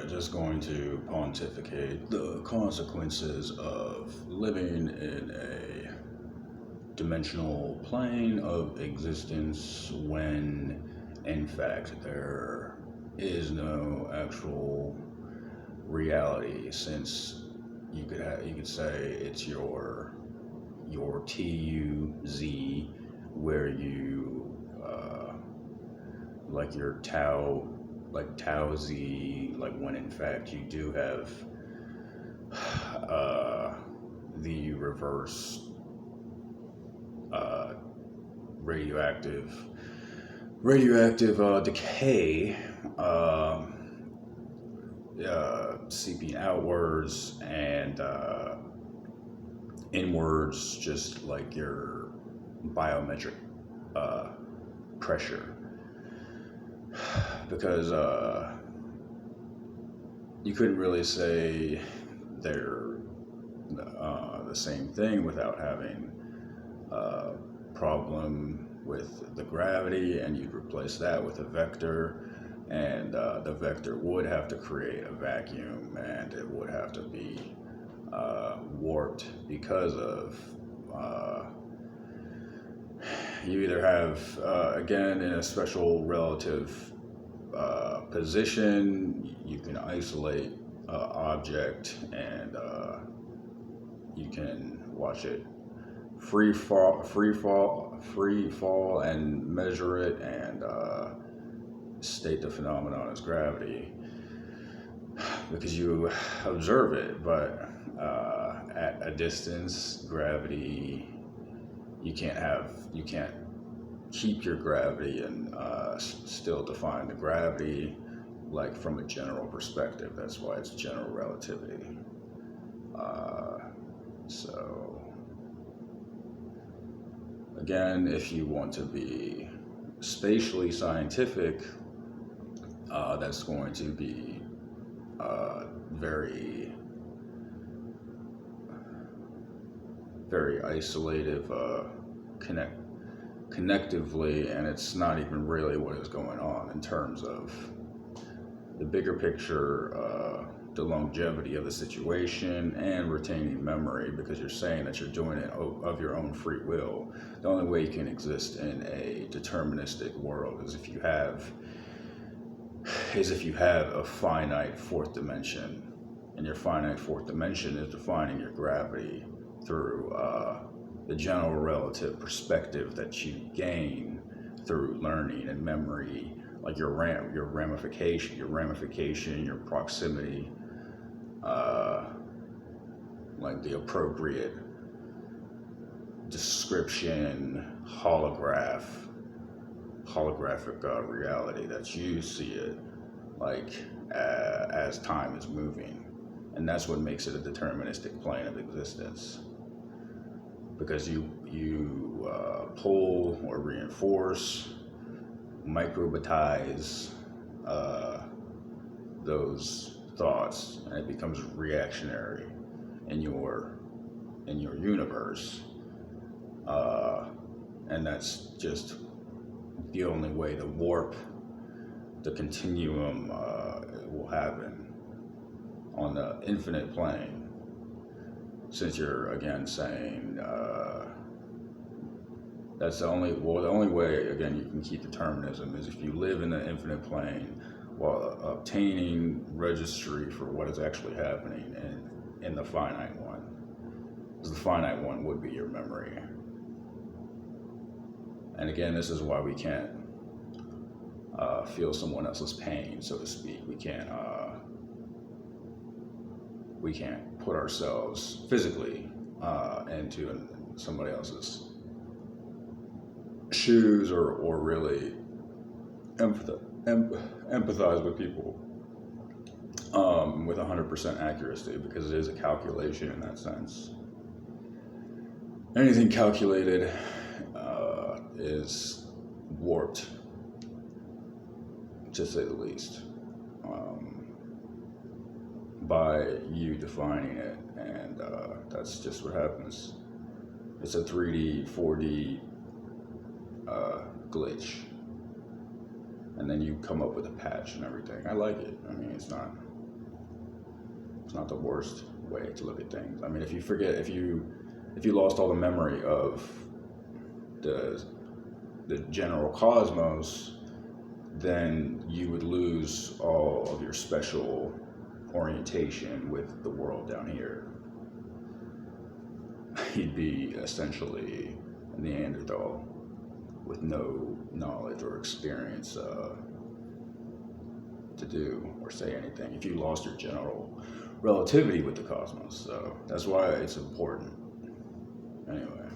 just going to pontificate the consequences of living in a dimensional plane of existence when, in fact, there is no actual reality. Since you could say it's your TUZ, where you like your Tau Z, like when in fact you do have uh, the reverse uh, radioactive decay seeping outwards and inwards, just like your biometric uh, pressure, because you couldn't really say they're the same thing without having a problem with the gravity, and you'd replace that with a vector, and the vector would have to create a vacuum, and it would have to be warped because of you either have again in a special relative position, you can isolate object, and you can watch it free fall, and measure it, and state the phenomenon as gravity because you observe it. But at a distance, gravity, you can't keep your gravity and still define the gravity like from a general perspective. That's why it's general relativity. So again, if you want to be spatially scientific, that's going to be very, very isolative, connectively, and it's not even really what is going on in terms of the bigger picture, the longevity of the situation, and retaining memory, because you're saying that you're doing it of your own free will. The only way you can exist in a deterministic world is if you have a finite fourth dimension, and your finite fourth dimension is defining your gravity through the general relative perspective that you gain through learning and memory, like your ramification, your proximity, like the appropriate description, holographic reality that you see it, like as time is moving, and that's what makes it a deterministic plane of existence, because you pull or reinforce, microbialize those thoughts, and it becomes reactionary in your universe, and that's just the only way to warp the continuum will happen on the infinite plane, since you're again saying that's the only way again you can keep determinism is if you live in the infinite plane while obtaining registry for what is actually happening in the finite one, because the finite one would be your memory. And again, this is why we can't feel someone else's pain, so to speak. We can't put ourselves physically into somebody else's shoes, or really empathize with people with 100% accuracy, because it is a calculation in that sense. Anything calculated is warped, to say the least, by you defining it, and that's just what happens. It's a 3D, 4D glitch, and then you come up with a patch and everything. I like it. I mean, it's not It's not the worst way to look at things. I mean, if you forget, if you lost all the memory of the general cosmos, then you would lose all of your special orientation with the world down here. You'd be essentially a Neanderthal with no knowledge or experience to do or say anything if you lost your general relativity with the cosmos. So that's why it's important. Anyway.